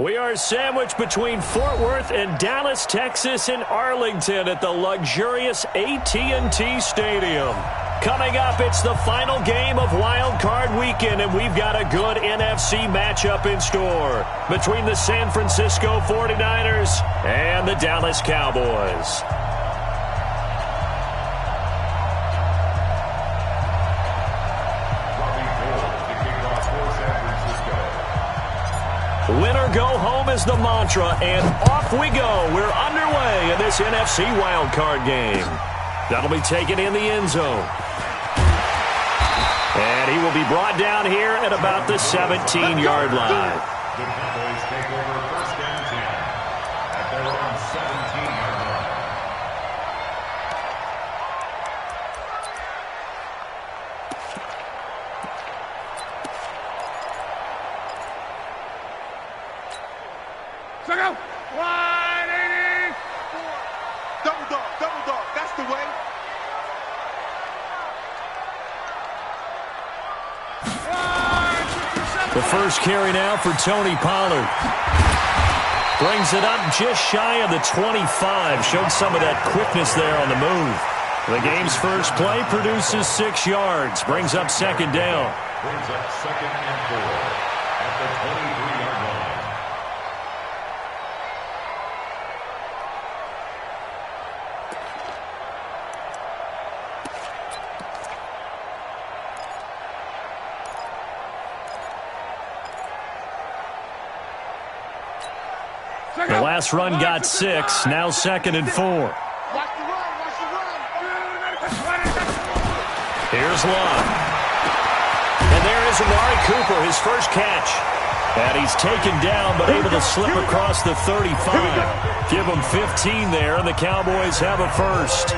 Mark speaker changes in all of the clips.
Speaker 1: We are sandwiched between Fort Worth and Dallas, Texas, and Arlington at the luxurious AT&T Stadium. Coming up, it's the final game of Wild Card Weekend, and we've got a good NFC matchup in store between the San Francisco 49ers and the Dallas Cowboys. Win or go home is the mantra, and off we go. We're underway in this NFC wildcard game. That'll be taken in the end zone. And he will be brought down here at about the 17-yard line.
Speaker 2: The Cowboys take over first and 10 at their own 17-yard line.
Speaker 3: Check out. 184. Double dog. That's the way.
Speaker 1: The first carry now for Tony Pollard. Brings it up just shy of the 25. Showed some of that quickness there on the move. The game's first play produces 6 yards. Brings up second down.
Speaker 2: Brings up second and 4 at the 23-yard line.
Speaker 1: The last run got 6. Now second and 4. Here's Love. And there is Amari Cooper, his first catch. And he's taken down, but able to slip across the 35. Give him 15 there, and the Cowboys have a first.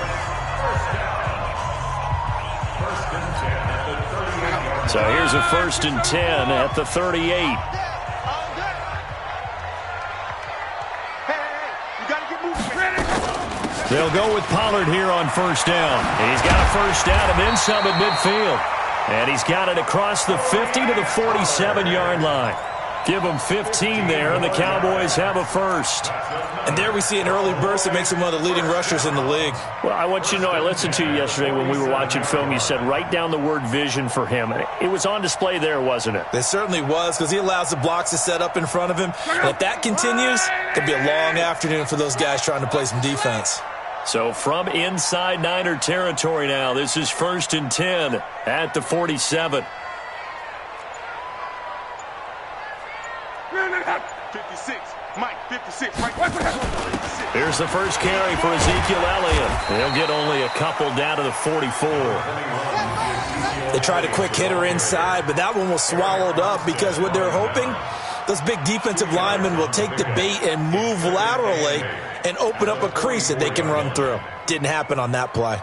Speaker 1: So here's a 1st and 10 at the 38. They'll go with Pollard here on first down. He's got a first down and then some at midfield. And he's got it across the 50 to the 47-yard line. Give him 15 there, and the Cowboys have a first.
Speaker 4: And there we see an early burst that makes him one of the leading rushers in the league.
Speaker 1: Well, I want you to know, I listened to you yesterday when we were watching film. You said write down the word vision for him. It was on display there, wasn't it?
Speaker 4: It certainly was, because he allows the blocks to set up in front of him. And if that continues, it could be a long afternoon for those guys trying to play some defense.
Speaker 1: So from inside Niner territory now, this is 1st and 10 at the 47.
Speaker 3: 56. Mike, 56. Right.
Speaker 1: Here's the first carry for Ezekiel Elliott. He'll get only a couple down to the 44.
Speaker 4: They tried a quick hitter inside, but that one was swallowed up because what they're hoping, those big defensive linemen will take the bait and move laterally and open up a crease that they can run through. Didn't happen on that play.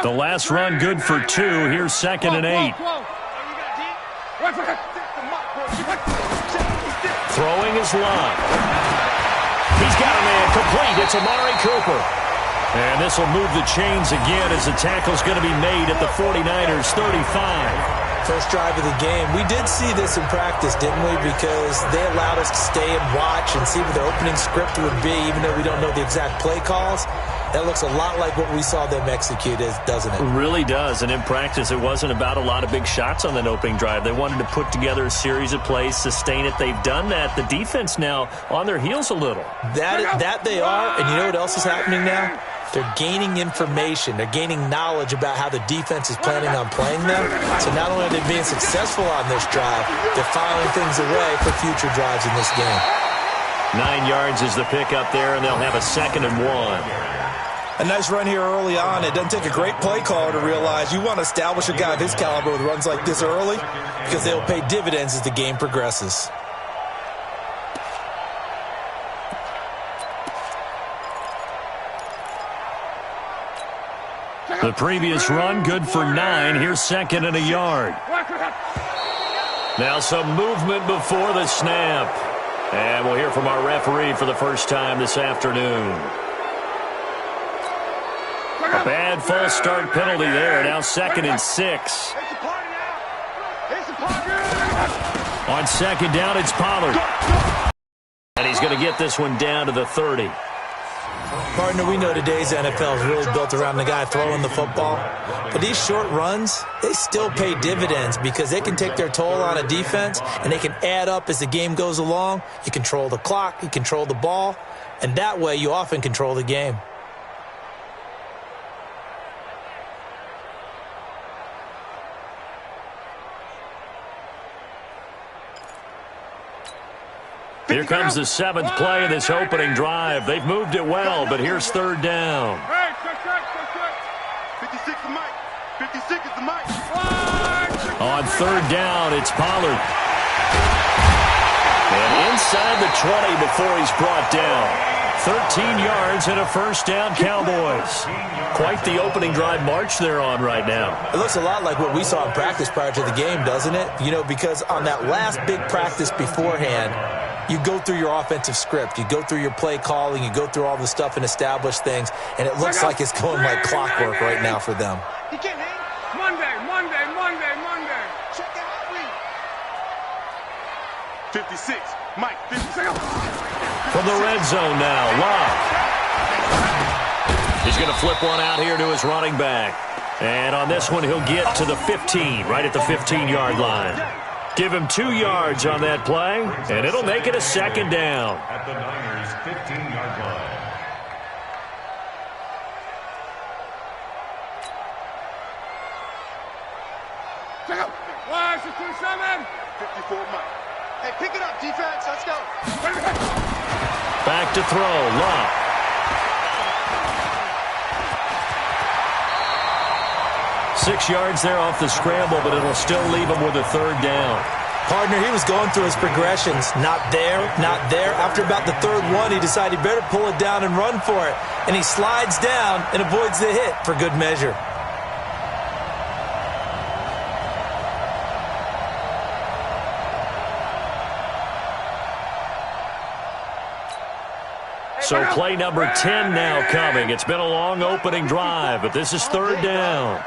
Speaker 1: The last run good for 2. Here's 2nd and 8. Throwing is Love. He's got a man complete. It's Amari Cooper. And this will move the chains again as the tackle's going to be made at the 49ers 35.
Speaker 4: First drive of the game. We did see this in practice, didn't we? Because they allowed us to stay and watch and see what the opening script would be, even though we don't know the exact play calls. That looks a lot like what we saw them execute, doesn't it?
Speaker 1: It really does. And in practice, it wasn't about a lot of big shots on that opening drive. They wanted to put together a series of plays, sustain it. They've done that. The defense now on their heels a little.
Speaker 4: That they are. And you know what else is happening now? They're gaining information. They're gaining knowledge about how the defense is planning on playing them. So not only are they being successful on this drive, they're filing things away for future drives in this game.
Speaker 1: 9 yards is the pickup there, and they'll have a 2nd and 1.
Speaker 4: A nice run here early on. It doesn't take a great play caller to realize you want to establish a guy of his caliber with runs like this early because they'll pay dividends as the game progresses.
Speaker 1: The previous run good for 9. Here's 2nd and a yard. Now some movement before the snap. And we'll hear from our referee for the first time this afternoon. A bad false start penalty there. Now 2nd and 6. On second down, it's Pollard. And he's going to get this one down to the 30.
Speaker 4: Partner, we know today's NFL is really built around the guy throwing the football. But these short runs, they still pay dividends because they can take their toll on a defense, and they can add up as the game goes along. You control the clock, you control the ball, and that way you often control the game.
Speaker 1: Here comes the 7th play of this opening drive. They've moved it well, but here's third down.
Speaker 3: 56 is Mike. 56 is the Mike.
Speaker 1: On third down, it's Pollard. And inside the 20 before he's brought down. 13 yards and a first down, Cowboys. Quite the opening drive march they're on right now.
Speaker 4: It looks a lot like what we saw in practice prior to the game, doesn't it? You know, because on that last big practice beforehand, you go through your offensive script. You go through your play calling. You go through all the stuff and establish things. And it looks like it's going like clockwork right now for them.
Speaker 3: He can't hang. Monday. Check out read. 56. Mike, 56.
Speaker 1: From the red zone now, Love. He's going to flip one out here to his running back. And on this one, he'll get to the 15, right at the 15-yard line. Give him 2 yards on that play, and it'll make it a second down.
Speaker 2: At the Niners' 15-yard line.
Speaker 3: Check out. 54 Mike. Hey, pick it up, defense. Let's go.
Speaker 1: Back to throw, Love. Six yards there off the scramble, but it'll still leave him with a third down.
Speaker 4: Partner, he was going through his progressions. Not there, not there. After about the third one, he decided he better pull it down and run for it. And he slides down and avoids the hit for good measure.
Speaker 1: So play number 10 now coming. It's been a long opening drive, but this is third down.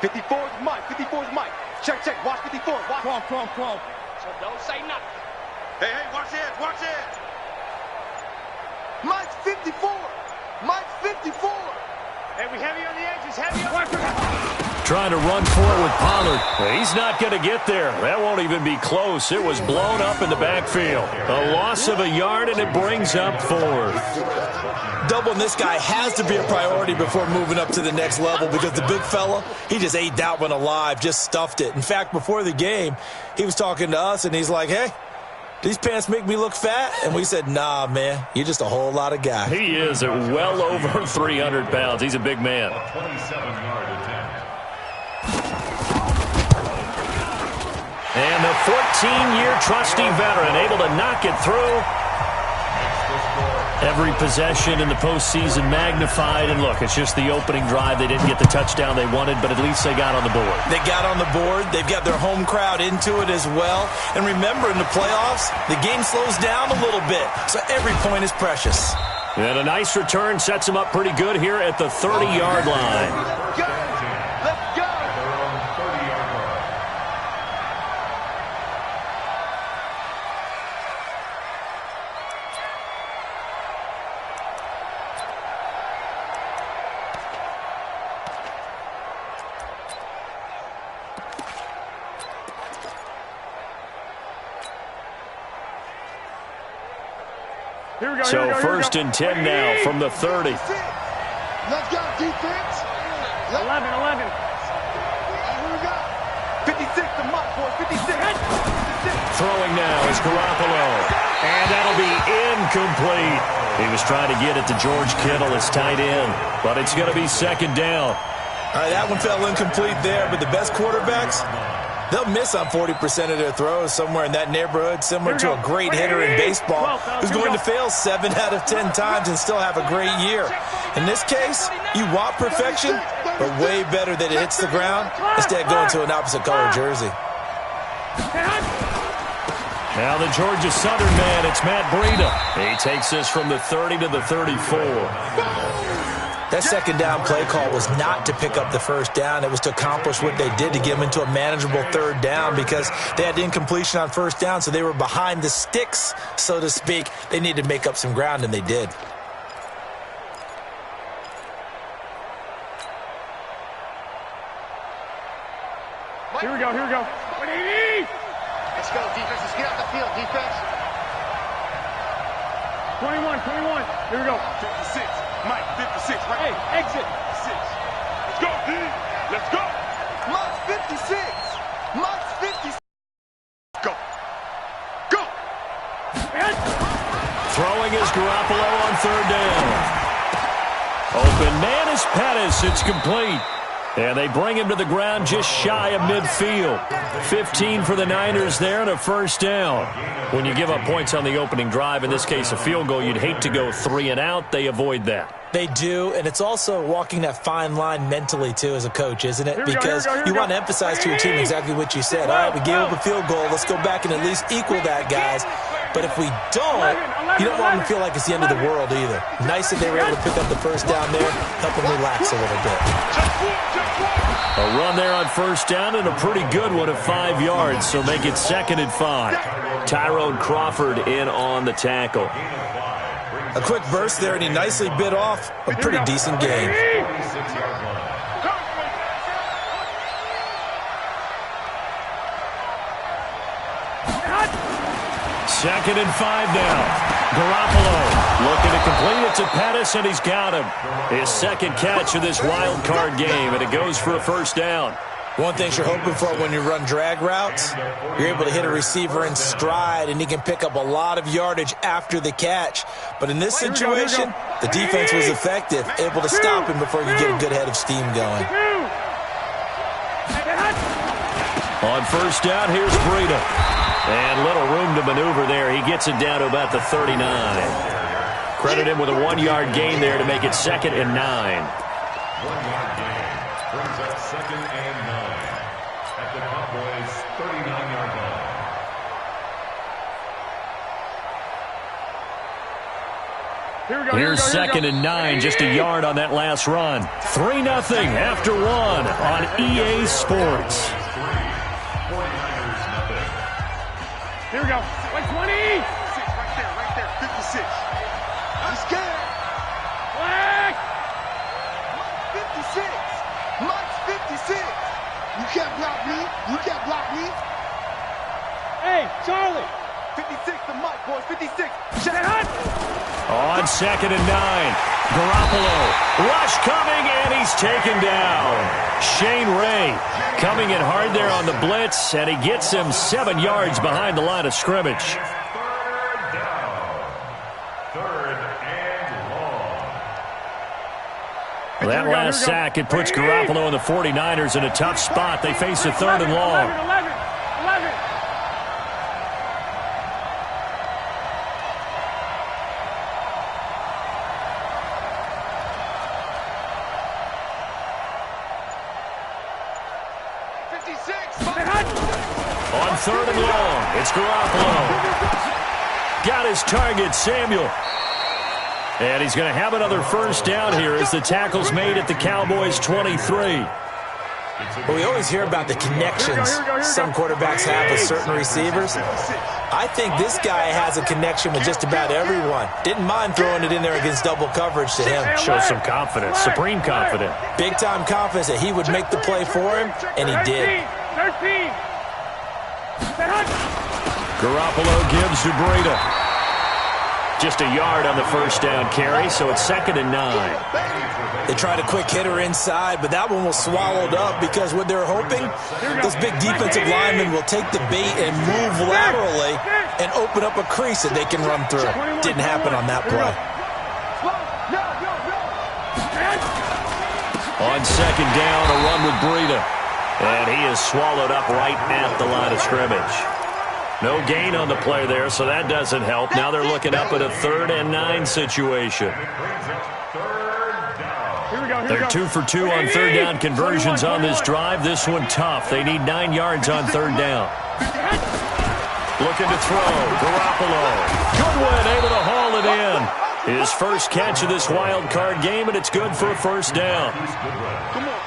Speaker 3: 54 is Mike. 54 is Mike. Check. Watch 54. Watch. Come on. So don't say nothing. Hey, watch it. Mike's 54. Mike's 54. Hey, we heavy on the edges. Heavy on the edges.
Speaker 1: Trying to run for it with Pollard. He's not going to get there. That won't even be close. It was blown up in the backfield. A loss of a yard, and it brings up fourth.
Speaker 4: Doubling this guy has to be a priority before moving up to the next level because the big fella, he just ate that one alive, just stuffed it. In fact, before the game, he was talking to us, and he's like, hey, these pants make me look fat? And we said, nah, man, you're just a whole lot of guy.
Speaker 1: He is at well over 300 pounds. He's a big man.
Speaker 2: 27-yard attempt.
Speaker 1: And the 14-year trusty veteran able to knock it through. Every possession in the postseason magnified. And look, it's just the opening drive. They didn't get the touchdown they wanted, but at least they got on the board.
Speaker 4: They got on the board. They've got their home crowd into it as well. And remember, in the playoffs, the game slows down a little bit. So every point is precious.
Speaker 1: And a nice return sets them up pretty good here at the 30-yard line.
Speaker 3: Let's go.
Speaker 1: So first and 10 now from the 30.
Speaker 3: Let's go, defense. 11. Here we go. 56 to Mike, boy. 56.
Speaker 1: Throwing now is Garoppolo. And that'll be incomplete. He was trying to get it to George Kittle as tight end, but it's going to be second down.
Speaker 4: All right, that one fell incomplete there, but the best quarterbacks, they'll miss on 40% of their throws, somewhere in that neighborhood, similar to a great hitter in baseball who's going to fail 7 out of 10 times and still have a great year. In this case, you want perfection, but way better that it hits the ground instead of going to an opposite color jersey.
Speaker 1: Now the Georgia Southern man, it's Matt Breida. He takes this from the 30 to the 34.
Speaker 4: That second down play call was not to pick up the first down. It was to accomplish what they did, to get them into a manageable third down, because they had incompletion on first down, so they were behind the sticks, so to speak. They needed to make up some ground, and they did.
Speaker 3: Here we go, here we go. Let's go, defense. Let's get out the field, defense. 21. Here we go. 56. Mike, 56. Right. Hey, exit. 6. Let's go, D. Let's go. Mike's 56. Mike's 56. Go. Go.
Speaker 1: Throwing is Garoppolo on third down. Open man is Pettis. It's complete. And they bring him to the ground just shy of midfield. 15 for the Niners there and a first down. When you give up points on the opening drive, in this case a field goal, you'd hate to go 3 and out. They avoid that.
Speaker 4: They do, and it's also walking that fine line mentally, too, as a coach, isn't it? Because you want to emphasize to your team exactly what you said. All right, we gave up a field goal. Let's go back and at least equal that, guys. But if we don't, you don't want them to feel like it's the end of the world either. Nice that they were able to pick up the first down there, help them relax a little bit.
Speaker 1: A run there on first down and a pretty good one of 5 yards, so make it 2nd and 5. Tyrone Crawford in on the tackle.
Speaker 4: A quick burst there, and he nicely bit off a pretty decent gain.
Speaker 1: Second and 5 now. Garoppolo looking to complete it to Pettis, and he's got him. His second catch of this wild card game, and it goes for a first down.
Speaker 4: One thing you're hoping for when you run drag routes, you're able to hit a receiver in stride, and he can pick up a lot of yardage after the catch. But in this situation, the defense was effective, able to stop him before you get a good head of steam going.
Speaker 1: On first down, here's Breida. And little room to maneuver there. He gets it down to about the 39. Credit him with a 1-yard gain there to make it 2nd and 9.
Speaker 2: 1-yard gain brings up 2nd and 9 at the Cowboys' 39-yard line.
Speaker 1: Here's 2nd and 9, just a yard on that last run. 3-0 after 1 on EA Sports.
Speaker 3: Here we go. 20. 6 right there. 56. I'm scared. Black. Mike's 56. Mike's 56. You can't block me. You can't block me. Hey, Charlie. 56 to Mike, boys. 56. Check it.
Speaker 1: On 2nd and 9. Garoppolo. Rush coming, and he's taken down. Shane Ray coming in hard there on the blitz, and he gets him 7 yards behind the line of scrimmage.
Speaker 2: 3rd down. 3rd and long.
Speaker 1: That last sack, it puts Garoppolo and the 49ers in a tough spot. They face a 3rd and long.
Speaker 3: 11.
Speaker 1: On 3rd and long, it's Garoppolo. Got his target, Samuel. And he's going to have another first down here as the tackle's made at the Cowboys' 23.
Speaker 4: Well, we always hear about the connections some quarterbacks have with certain receivers. I think this guy has a connection with just about everyone. Didn't mind throwing it in there against double coverage to him.
Speaker 1: Shows some confidence, supreme confidence.
Speaker 4: Big-time confidence that he would make the play for him, and he did.
Speaker 3: 13.
Speaker 1: Garoppolo gives to Breida. Just a yard on the first down carry, so it's 2nd and 9.
Speaker 4: They tried a quick hitter inside, but that one was swallowed up because what they're hoping, those big defensive linemen will take the bait and move laterally and open up a crease that they can run through. Didn't happen on that play.
Speaker 1: On 2nd down, a run with Breida. And he is swallowed up right at the line of scrimmage. No gain on the play there, so that doesn't help. Now they're looking up at a 3rd and 9 situation. They're 2 for 2 on 3rd down conversions on this drive. This one tough. They need 9 yards on 3rd down. Looking to throw. Garoppolo. Good one, able to haul it in. His first catch of this wild card game, and it's good for a first down.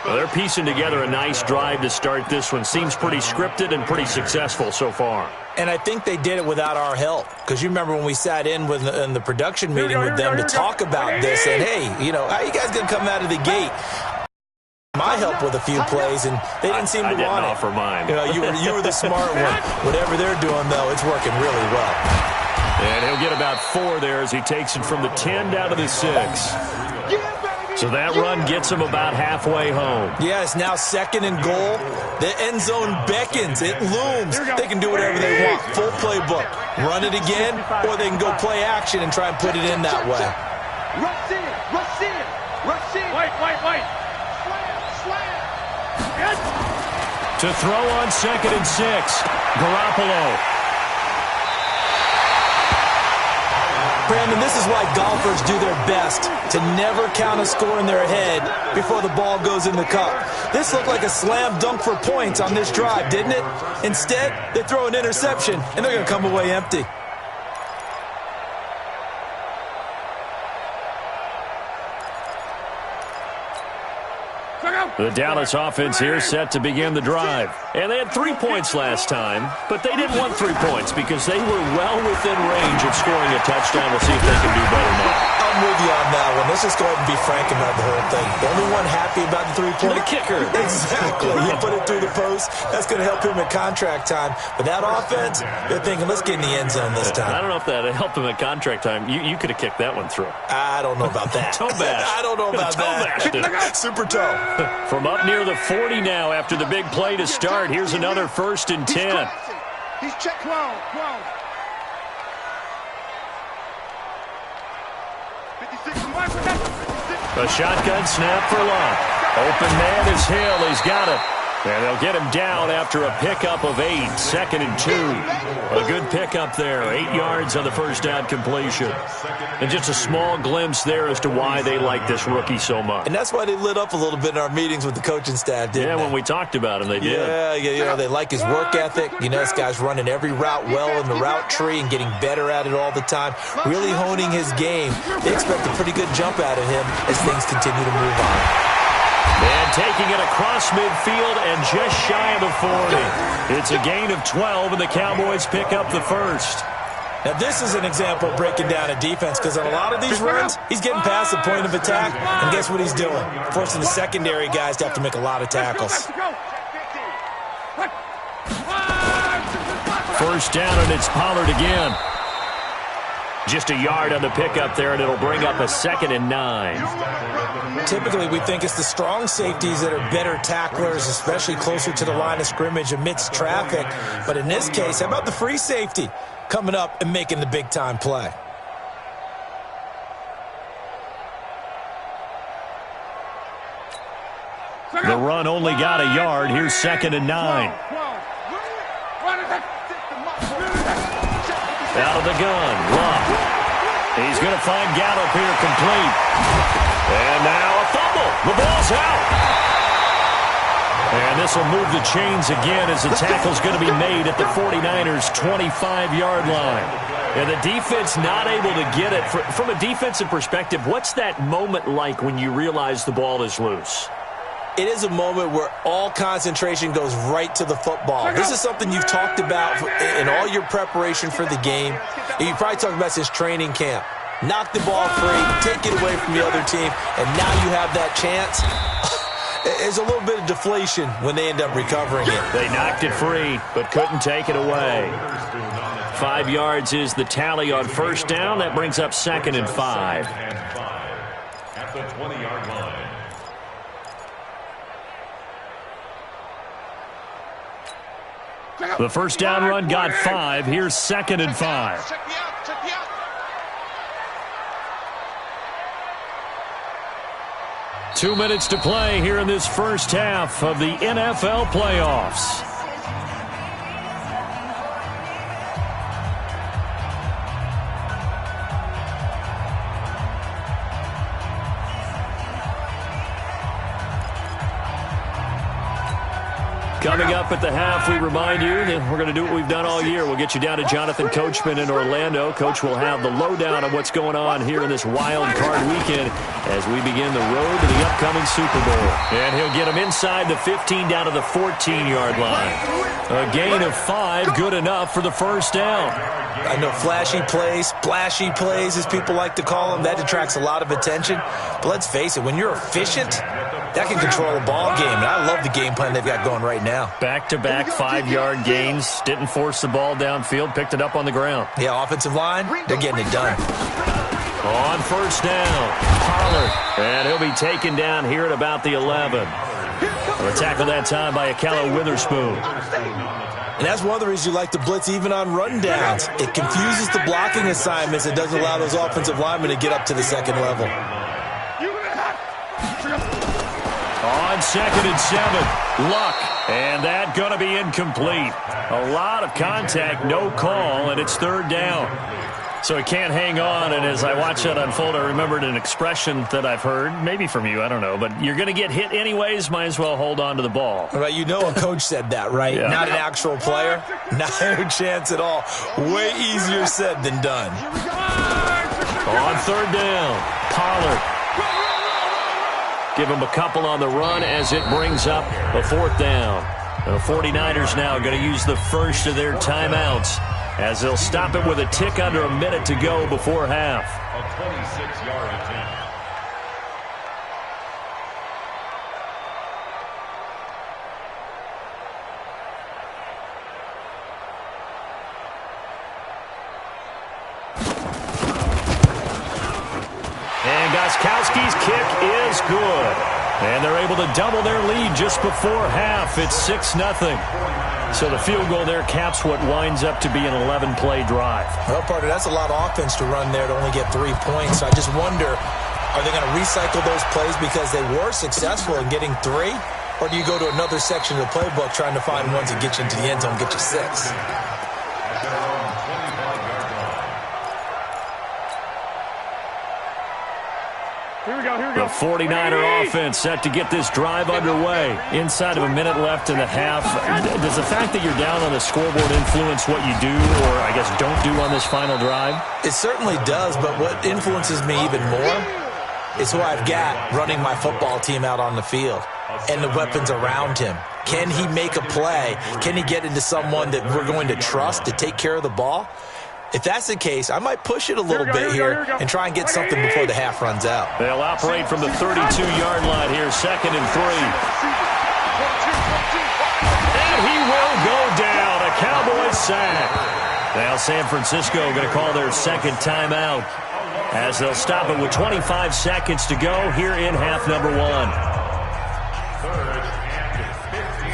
Speaker 1: Well, they're piecing together a nice drive to start this one. Seems pretty scripted and pretty successful so far.
Speaker 4: And I think they did it without our help. Because you remember when we sat in the production meeting with them to talk about this. And, hey, you know, how you guys going to come out of the gate? My help with a few plays, and they didn't seem to want it.
Speaker 1: I didn't offer mine.
Speaker 4: You know, you were the smart one. Whatever they're doing, though, it's working really well.
Speaker 1: And he'll get about 4 there as he takes it from the 10 down to the 6. So that run gets him about halfway home.
Speaker 4: Yeah, it's now 2nd and goal. The end zone beckons. It looms. They can do whatever they want. Full playbook. Run it again, or they can go play action and try and put it in that way.
Speaker 3: Rush in, rush in, rush in. Wait. Slam.
Speaker 1: To throw on 2nd and 6. Garoppolo.
Speaker 4: Brandon, this is why golfers do their best to never count a score in their head before the ball goes in the cup. This looked like a slam dunk for points on this drive, didn't it? Instead, they throw an interception, and they're going to come away empty.
Speaker 1: The Dallas offense here set to begin the drive. And they had 3 points last time, but they didn't want 3 points because they were well within range of scoring a touchdown. We'll see if they can do better now.
Speaker 4: I'm with you on that one. Let's just go ahead and be frank about the whole thing. The only one happy about the 3-point.
Speaker 1: The kicker.
Speaker 4: Exactly. He put it through the post. That's going to help him at contract time. But that offense, they're thinking, let's get in the end zone this time.
Speaker 1: I don't know if that helped him at contract time. You could have kicked that one through.
Speaker 4: I don't know about that.
Speaker 1: Toe bash.
Speaker 4: I don't know about that. Super toe.
Speaker 1: From up near the 40 now after the big play to start. Here's another 1st and 10.
Speaker 3: He's check 12.
Speaker 1: A shotgun snap for Locke. Open man is Hill. He's got it. And they'll get him down after a pickup of 8. 2nd and 2. A good pickup there. 8 yards on the first down completion. And just a small glimpse there as to why they like this rookie so much.
Speaker 4: And that's why they lit up a little bit in our meetings with the coaching staff, didn't they?
Speaker 1: When we talked about him, they did.
Speaker 4: Yeah, you know, they like his work ethic. You know, this guy's running every route well in the route tree and getting better at it all the time. Really honing his game. They expect a pretty good jump out of him as things continue to move on.
Speaker 1: And taking it across midfield and just shy of the 40. It's a gain of 12, and the Cowboys pick up the first.
Speaker 4: Now, this is an example of breaking down a defense because on a lot of these runs, he's getting past the point of attack, and guess what he's doing? Forcing the secondary guys to have to make a lot of tackles.
Speaker 1: First down, and it's Pollard again. Just a yard on the pickup there, and it'll bring up a 2nd and 9.
Speaker 4: Typically, we think it's the strong safeties that are better tacklers, especially closer to the line of scrimmage amidst traffic. But in this case, how about the free safety coming up and making the big-time play?
Speaker 1: The run only got a yard. Here's 2nd and 9. Out of the gun, Locke. He's going to find Gallup here complete. And now a fumble. The ball's out. And this will move the chains again as the tackle's going to be made at the 49ers' 25-yard line. And the defense not able to get it. From a defensive perspective, what's that moment like when you realize the ball is loose?
Speaker 4: It is a moment where all concentration goes right to the football. This is something you've talked about in all your preparation for the game. You probably talked about since training camp. Knock the ball free, take it away from the other team, and now you have that chance. There's a little bit of deflation when they end up recovering it.
Speaker 1: They knocked it free, but couldn't take it away. 5 yards is the tally on first down. That brings up 2nd and 5.
Speaker 2: At the 20-yard line.
Speaker 1: The first down run got 5. Here's 2nd and 5. 2 minutes to play here in this first half of the NFL playoffs. Coming up at the half, we remind you that we're going to do what we've done all year. We'll get you down to Jonathan Coachman in Orlando. Coach will have the lowdown of what's going on here in this wild card weekend as we begin the road to the upcoming Super Bowl. And he'll get them inside the 15 down to the 14-yard line. A gain of 5, good enough for the first down.
Speaker 4: I know flashy plays, splashy plays, as people like to call them, that attracts a lot of attention. But let's face it, when you're efficient, that can control a ball game. And I love the game plan they've got going right now.
Speaker 1: Back-to-back 5-yard gains. Didn't force the ball downfield. Picked it up on the ground.
Speaker 4: Yeah, offensive line, they're getting it done.
Speaker 1: On first down, Pollard. And he'll be taken down here at about the 11. A tackle that time by Akello Witherspoon.
Speaker 4: And that's one of the reasons you like to blitz even on rundowns. It confuses the blocking assignments. It doesn't allow those offensive linemen to get up to the second level.
Speaker 1: On 2nd and 7, Luck. And that going to be incomplete. A lot of contact, no call, and it's 3rd down. So he can't hang on, and as I watch that unfold, I remembered an expression that I've heard, maybe from you, I don't know, but you're going to get hit anyways, might as well hold on to the ball.
Speaker 4: Right, you know a coach said that, right?
Speaker 1: Yeah.
Speaker 4: Not an actual player. Not a chance at all. Way easier said than done.
Speaker 1: On 3rd down, Pollard. Give him a couple on the run as it brings up a 4th down. The 49ers now going to use the first of their timeouts as they'll stop it with a tick under a minute to go before half.
Speaker 2: A 26-yard attempt.
Speaker 1: And Gostkowski's kick is good. And they're able to double their lead just before half. It's 6-0. So the field goal there caps what winds up to be an 11-play drive.
Speaker 4: Well, partner, that's a lot of offense to run there to only get 3 points. I just wonder, are they going to recycle those plays because they were successful in getting 3? Or do you go to another section of the playbook trying to find ones that get you into the end zone and get you 6?
Speaker 3: Here we go.
Speaker 1: The 49er offense set to get this drive underway. Inside of a minute left in the half. Does the fact that you're down on the scoreboard influence what you do, or I guess don't do on this final drive?
Speaker 4: It certainly does, but what influences me even more is who I've got running my football team out on the field and the weapons around him. Can he make a play? Can he get into someone that we're going to trust to take care of the ball? If that's the case, I might push it a little bit here and try and get something before the half runs out.
Speaker 1: They'll operate from the 32-yard line here, 2nd and 3. And he will go down. A Cowboys sack. Now San Francisco going to call their 2nd timeout as they'll stop it with 25 seconds to go here in half number 1.
Speaker 2: 3rd and 15.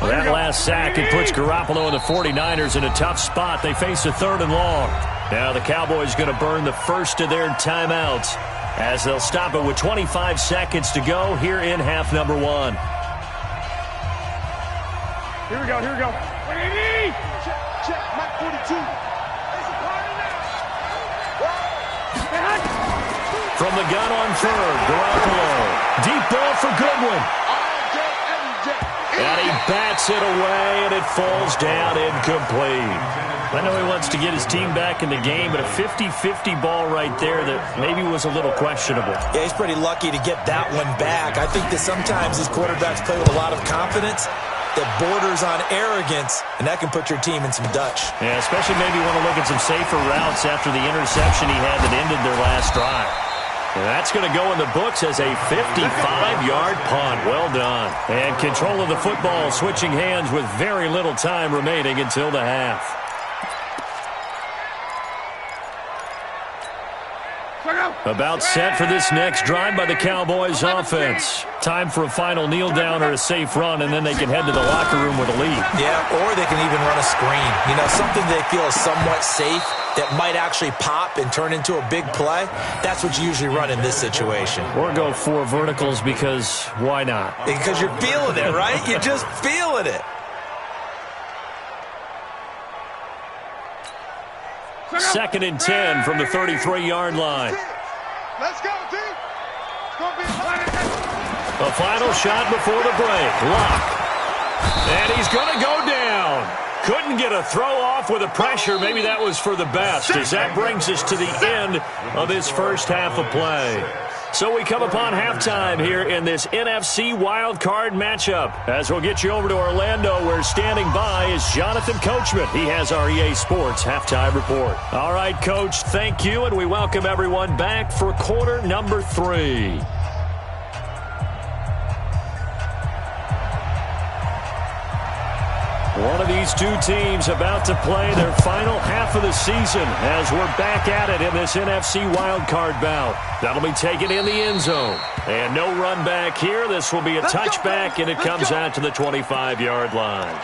Speaker 1: Well, that last sack, it puts Garoppolo and the 49ers in a tough spot. They face a 3rd and long. Now the Cowboys going to burn the first of their timeouts as they'll stop it with 25 seconds to go here in half number 1.
Speaker 3: Here we go. 180. Check. Mike 42.
Speaker 1: From the gun on 3rd, Garoppolo. Deep ball for Goodwin. And he bats it away, and it falls down incomplete. I know he wants to get his team back in the game, but a 50-50 ball right there that maybe was a little questionable.
Speaker 4: Yeah, he's pretty lucky to get that one back. I think that sometimes these quarterbacks play with a lot of confidence that borders on arrogance, and that can put your team in some Dutch.
Speaker 1: Yeah, especially maybe want to look at some safer routes after the interception he had that ended their last drive. And that's going to go in the books as a 55-yard punt. Well done. And control of the football switching hands with very little time remaining until the half. About set for this next drive by the Cowboys offense. Time for a final kneel down or a safe run, and then they can head to the locker room with a lead.
Speaker 4: Yeah, or they can even run a screen. You know, something they feel is somewhat safe that might actually pop and turn into a big play. That's what you usually run in this situation.
Speaker 1: Or go 4 verticals because why not?
Speaker 4: Because you're feeling it, right? You're just feeling it.
Speaker 1: 2nd and 10 from the 33-yard line.
Speaker 3: Let's go, team. It's going to be
Speaker 1: A final shot before the break. Lock. And he's going to go down. Couldn't get a throw off with the pressure. Maybe that was for the best, as that brings us to the end of this first half of play. So we come upon halftime here in this NFC wildcard matchup. As we'll get you over to Orlando, where standing by is Jonathan Coachman. He has our EA Sports halftime report. All right, Coach, thank you, and we welcome everyone back for quarter number 3. One of these two teams about to play their final half of the season as we're back at it in this NFC wildcard bout. That'll be taken in the end zone. And no run back here. This will be a touchback, and it comes out to the 25-yard line.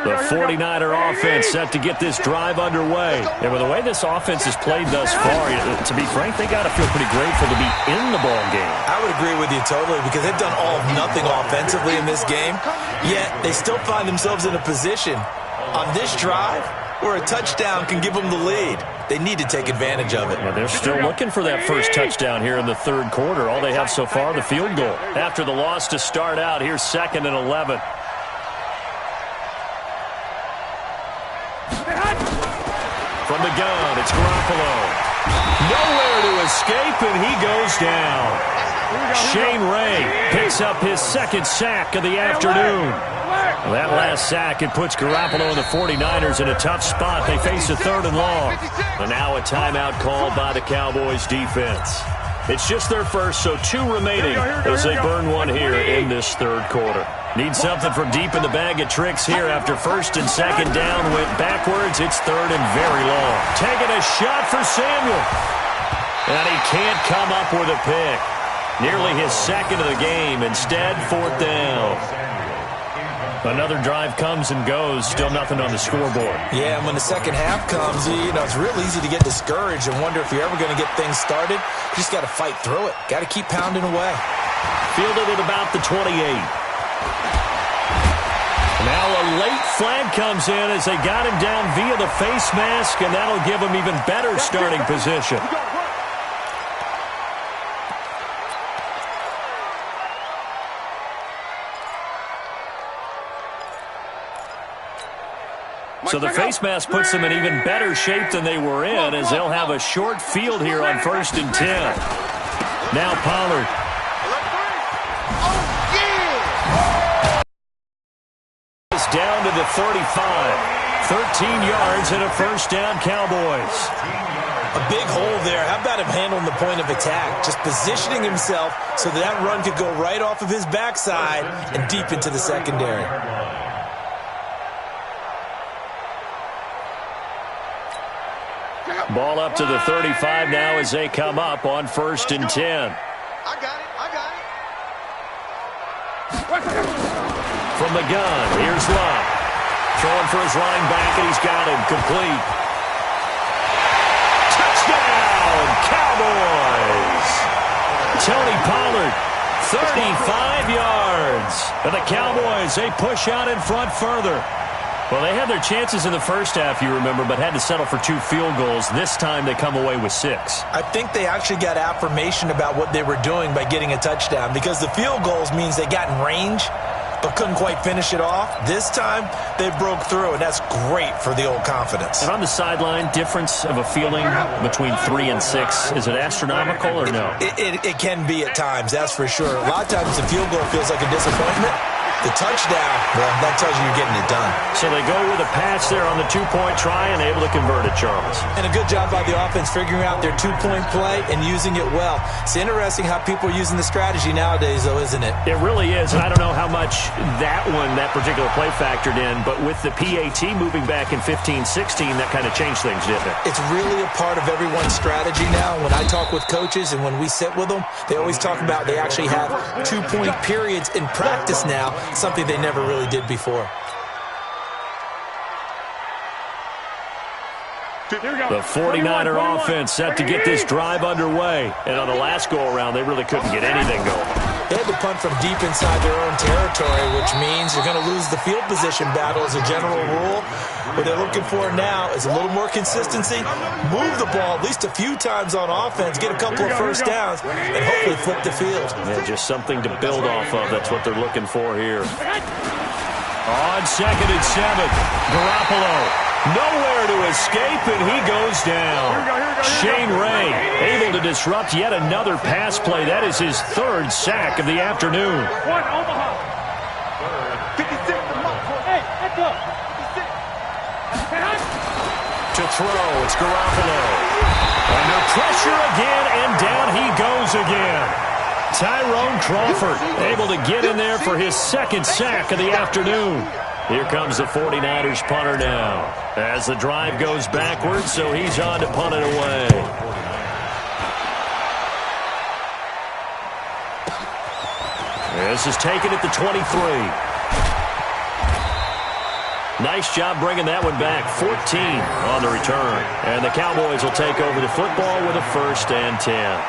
Speaker 1: The 49er offense set to get this drive underway. And with the way this offense has played thus far, to be frank, they got to feel pretty grateful to be in the ball game.
Speaker 4: I would agree with you totally, because they've done all of nothing offensively in this game, yet they still find themselves in a position on this drive where a touchdown can give them the lead. They need to take advantage of it.
Speaker 1: Well, they're still looking for that first touchdown here in the third quarter. All they have so far, the field goal. After the loss to start out, here's 2nd and 11. From the gun, it's Garoppolo. Nowhere to escape, and he goes down. Shane Ray picks up his 2nd sack of the afternoon. That last sack, it puts Garoppolo and the 49ers in a tough spot. They face a 3rd and long. And now a timeout called by the Cowboys defense. It's just their first, so 2 remaining as they burn one here in this third quarter. Need something from deep in the bag of tricks here after 1st and 2nd down. Went backwards. It's 3rd and very long. Taking a shot for Samuel. And he can't come up with a pick. Nearly his 2nd of the game. Instead, 4th down. Another drive comes and goes. Still nothing on the scoreboard.
Speaker 4: Yeah, and when the second half comes, it's real easy to get discouraged and wonder if you're ever going to get things started. You just got to fight through it. Got to keep pounding away.
Speaker 1: Fielded at about the 28. Now a late flag comes in as they got him down via the face mask, and that'll give him even better starting position. So the face mask puts them in even better shape than they were in, as they'll have a short field here on 1st and 10. Now Pollard. Down to the 35. 13 yards and a 1st down, Cowboys.
Speaker 4: A big hole there. How about him handling the point of attack? Just positioning himself so that run could go right off of his backside and deep into the secondary.
Speaker 1: Ball up to the 35 now as they come up on 1st and 10.
Speaker 3: I got it.
Speaker 1: From the gun, here's Love. Throwing for his running back, and he's got him complete. Touchdown, Cowboys! Tony Pollard, 35 yards. And the Cowboys, they push out in front further. Well, they had their chances in the first half, you remember, but had to settle for 2 field goals. This time they come away with 6.
Speaker 4: I think they actually got affirmation about what they were doing by getting a touchdown, because the field goals means they got in range but couldn't quite finish it off. This time, they broke through, and that's great for the old confidence.
Speaker 1: And on the sideline, difference of a feeling between 3 and 6, is it astronomical or no?
Speaker 4: It can be at times, that's for sure. A lot of times the field goal feels like a disappointment. The touchdown, well, that tells you you're getting it done.
Speaker 1: So they go with a pass there on the 2-point try and able to convert it, Charles.
Speaker 4: And a good job by the offense figuring out their 2-point play and using it well. It's interesting how people are using the strategy nowadays, though, isn't it?
Speaker 1: It really is, and I don't know how much that particular play factored in, but with the PAT moving back in 15-16, that kind of changed things, didn't it?
Speaker 4: It's really a part of everyone's strategy now. When I talk with coaches and when we sit with them, they always talk about they actually have 2-point periods in practice now, something they never really did before.
Speaker 1: The 49er offense set to get this drive underway. And on the last go-around, they really couldn't get anything going.
Speaker 4: They had to punt from deep inside their own territory, which means you're going to lose the field position battle as a general rule. What they're looking for now is a little more consistency, move the ball at least a few times on offense, get a couple of first downs, and hopefully flip the field.
Speaker 1: Yeah, just something to build off of. That's what they're looking for here. On 2nd and 7, Garoppolo. Nowhere to escape, and he goes down. Shane Ray able to disrupt yet another pass play. That is his 3rd sack of the afternoon.
Speaker 3: 56. Hey, let's go. 56.
Speaker 1: To throw, it's Garoppolo. Under pressure again, and down he goes again. Tyrone Crawford able to get in there for his 2nd sack of the afternoon. Here comes the 49ers punter now. As the drive goes backwards, so he's on to punt it away. This is taken at the 23. Nice job bringing that one back. 14 on the return. And the Cowboys will take over the football with a 1st and 10.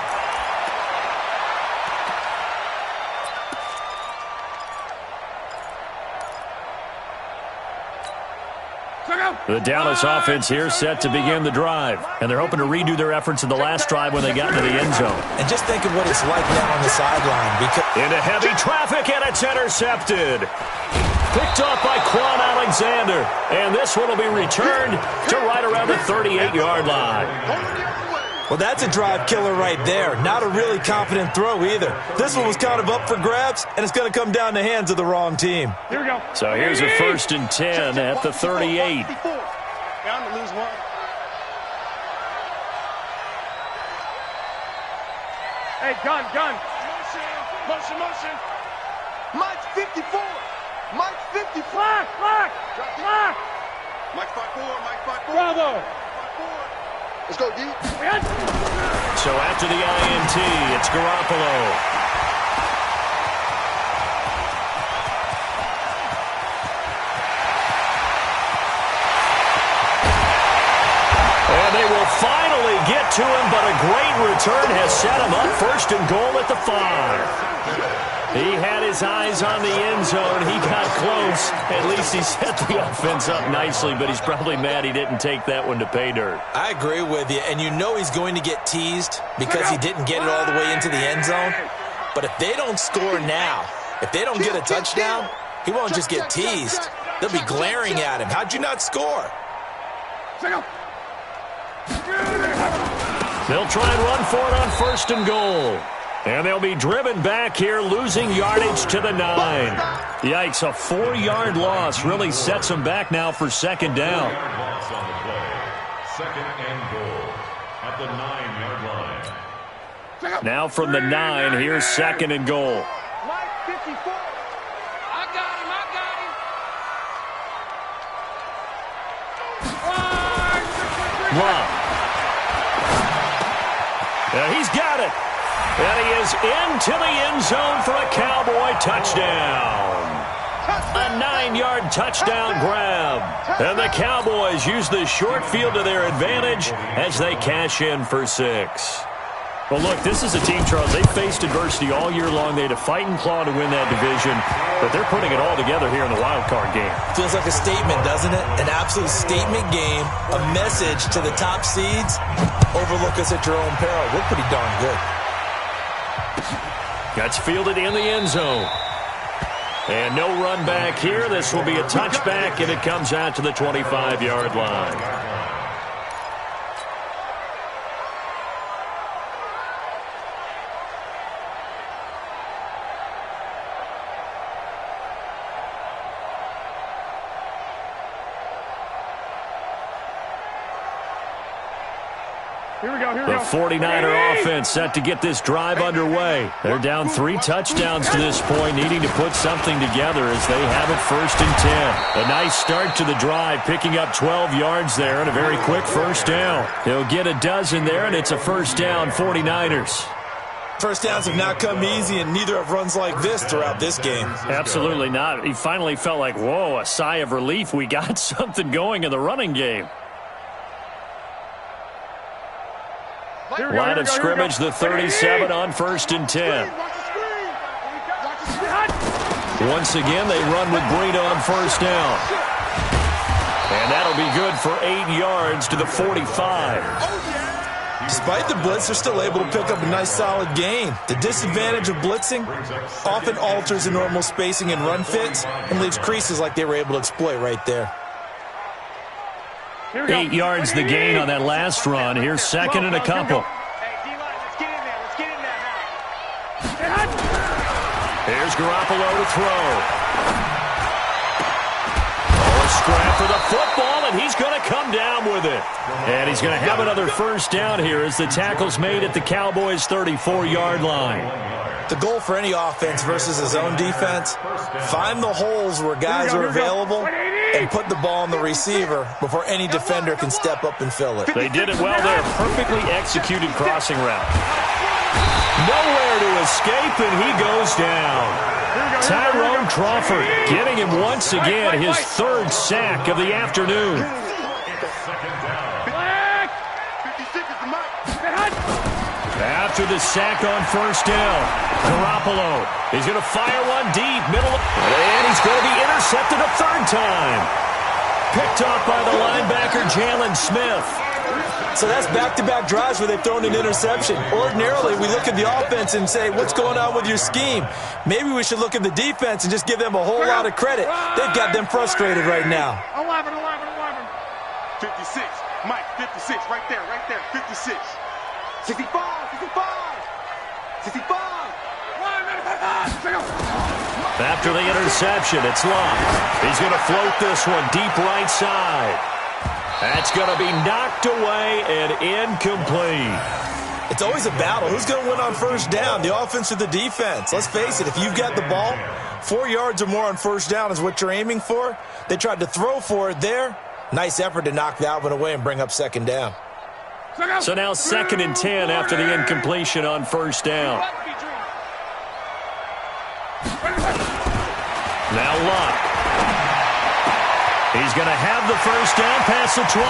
Speaker 1: The Dallas offense here set to begin the drive. And they're hoping to redo their efforts in the last drive when they got into the end zone.
Speaker 4: And just think of what it's like now on the sideline.
Speaker 1: Into heavy traffic, and it's intercepted. Picked off by Quan Alexander. And this one will be returned to right around the 38-yard line.
Speaker 4: Well, that's a drive killer right there. Not a really confident throw either. This one was kind of up for grabs, and it's going to come down the hands of the wrong team.
Speaker 3: Here we go.
Speaker 1: So here's a 1st and 10 at the 38.
Speaker 3: Bound to lose one. Hey, gun. Motion. Mike's 54. Mike's 54. Flag. Mike 5-4. Bravo. Let's go, D.
Speaker 1: So after the INT, it's Garoppolo. And they will finally get to him, but a great return has set him up 1st and goal at the 5. He had his eyes on the end zone. He got close. At least he set the offense up nicely, but he's probably mad he didn't take that one to pay dirt.
Speaker 4: I agree with you, and you know he's going to get teased because he didn't get it all the way into the end zone. But if they don't score now, if they don't get a touchdown, he won't just get teased. They'll be glaring at him. How'd you not score?
Speaker 1: They'll try and run for it on 1st and goal. And they'll be driven back here, losing yardage to the 9. Yikes, a 4-yard loss really sets them back now for 2nd down.
Speaker 2: 2nd and goal at the 9-yard line.
Speaker 1: Now from the 9, here's 2nd and goal.
Speaker 3: Mike 54. I got him.
Speaker 1: Wow. Yeah, he's got it. And he is into the end zone for a Cowboy touchdown. A 9-yard touchdown grab. And the Cowboys use the short field to their advantage as they cash in for 6. Well, look, this is a team, Charles. They faced adversity all year long. They had to fight and claw to win that division, but they're putting it all together here in the wild card game.
Speaker 4: Feels like a statement, doesn't it? An absolute statement game, a message to the top seeds. Overlook us at your own peril. We're pretty darn good.
Speaker 1: That's fielded in the end zone. And no run back here. This will be a touchback, and it comes out to the 25-yard line.
Speaker 3: Here we go.
Speaker 1: The 49er offense set to get this drive underway. They're down 3 touchdowns to this point, needing to put something together as they have it 1st and 10. A nice start to the drive, picking up 12 yards there and a very quick 1st down. He'll get a dozen there, and it's a 1st down, 49ers.
Speaker 4: First downs have not come easy, and neither have runs like this throughout this game.
Speaker 1: Absolutely not. He finally felt like, whoa, a sigh of relief. We got something going in the running game. Line of scrimmage, the 37 on 1st and 10. Once again, they run with Breida on 1st down. And that'll be good for 8 yards to the 45.
Speaker 4: Despite the blitz, they're still able to pick up a nice solid gain. The disadvantage of blitzing often alters the normal spacing and run fits and leaves creases like they were able to exploit right there.
Speaker 1: 8 yards the gain on that last run. Here's 2nd and a couple. Here's Garoppolo to throw. Oh, a scrap for the football, and he's going to come down with it. And he's going to have another 1st down here as the tackle's made at the Cowboys' 34-yard line.
Speaker 4: The goal for any offense versus a zone defense, find the holes where guys are available and put the ball on the receiver before any defender can step up and fill it.
Speaker 1: They did it well there. Perfectly executed crossing route. Nowhere to escape, and he goes down. Tyrone Crawford getting him once again his 3rd sack of the afternoon. After the sack on 1st down, Garoppolo, he's going to fire one deep, middle, and he's going to be intercepted a 3rd time. Picked off by the linebacker, Jalen Smith.
Speaker 4: So that's back-to-back drives where they've thrown an interception. Ordinarily, we look at the offense and say, what's going on with your scheme? Maybe we should look at the defense and just give them a whole lot of credit. They've got them frustrated right now.
Speaker 3: 56. Mike, 56. Right there, 56. 65. 65.
Speaker 1: After the interception, it's Love. He's going to float this one deep right side. That's going to be knocked away and incomplete.
Speaker 4: It's always a battle. Who's going to win on 1st down, the offense or the defense? Let's face it, if you've got the ball, 4 yards or more on 1st down is what you're aiming for. They tried to throw for it there. Nice effort to knock that one away and bring up 2nd down.
Speaker 1: So now 2nd and 10 after the incompletion on 1st down. Now Luck. He's going to have the 1st down past the 20.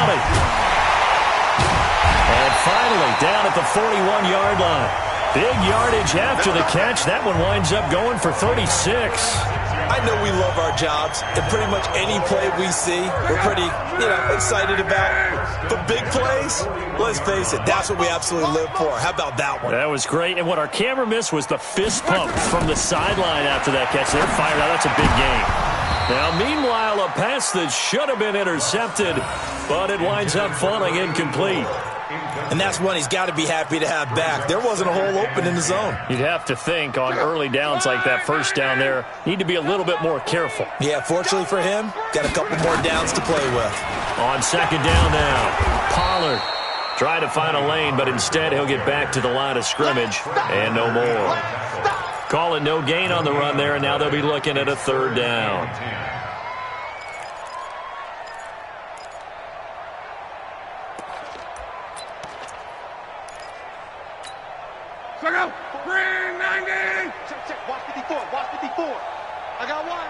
Speaker 1: And finally down at the 41-yard line. Big yardage after the catch. That one winds up going for 36.
Speaker 4: I know we love our jobs, and pretty much any play we see, we're pretty, excited about. But big plays, let's face it, that's what we absolutely live for. How about that one?
Speaker 1: That was great. And what our camera missed was the fist pump from the sideline after that catch. They're fired out. That's a big game. Now, meanwhile, a pass that should have been intercepted, but it winds up falling incomplete.
Speaker 4: And that's one he's got to be happy to have back. There wasn't a hole open in the zone.
Speaker 1: You'd have to think on early downs like that, 1st down there, need to be a little bit more careful.
Speaker 4: Yeah, fortunately for him, got a couple more downs to play with.
Speaker 1: On 2nd down now, Pollard trying to find a lane, but instead he'll get back to the line of scrimmage and no more. Calling no gain on the run there, and now they'll be looking at a 3rd down.
Speaker 3: Green 90. Check. Watch 54. I got one.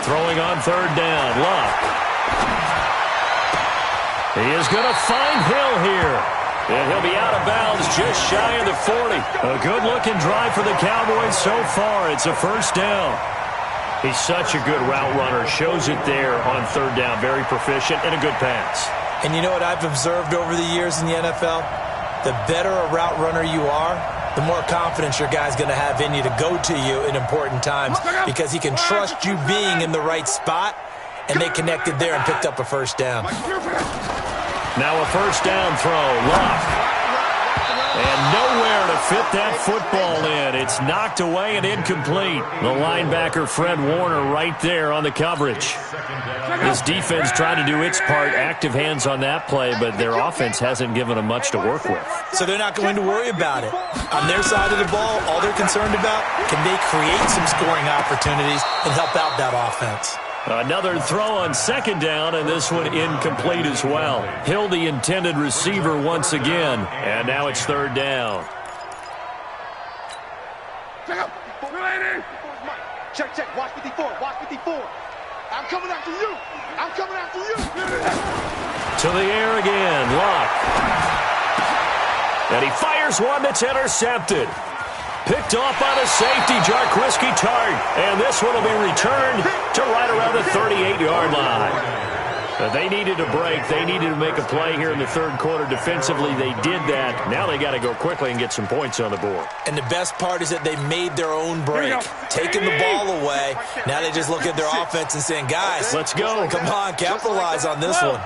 Speaker 1: Throwing on 3rd down, Luck. He is going to find Hill here. And he'll be out of bounds just shy of the 40. A good-looking drive for the Cowboys so far. It's a 1st down. He's such a good route runner. Shows it there on 3rd down. Very proficient and a good pass.
Speaker 4: And you know what I've observed over the years in the NFL? The better a route runner you are, the more confidence your guy's going to have in you to go to you in important times because he can trust you being in the right spot, and they connected there and picked up a 1st down.
Speaker 1: Now a 1st down throw. Luck. And nowhere to fit that football in. It's knocked away and incomplete. The linebacker, Fred Warner, right there on the coverage. This defense trying to do its part, active hands on that play, but their offense hasn't given them much to work with.
Speaker 4: So they're not going to worry about it. On their side of the ball, all they're concerned about, can they create some scoring opportunities and help out that offense?
Speaker 1: Another throw on 2nd down, and this one incomplete as well. Hill, the intended receiver once again, and now it's 3rd down.
Speaker 3: Check. Watch 54. I'm coming after you.
Speaker 1: To the air again, Luck. And he fires one that's intercepted. Picked off by the safety, Jarkrisky Tart. And this one will be returned to right around the 38-yard line. They needed a break. They needed to make a play here in the third quarter. Defensively, they did that. Now they got to go quickly and get some points on the board.
Speaker 4: And the best part is that they made their own break, taking the ball away. Now they just look at their offense and saying, guys,
Speaker 1: let's go.
Speaker 4: Come on, capitalize on this one.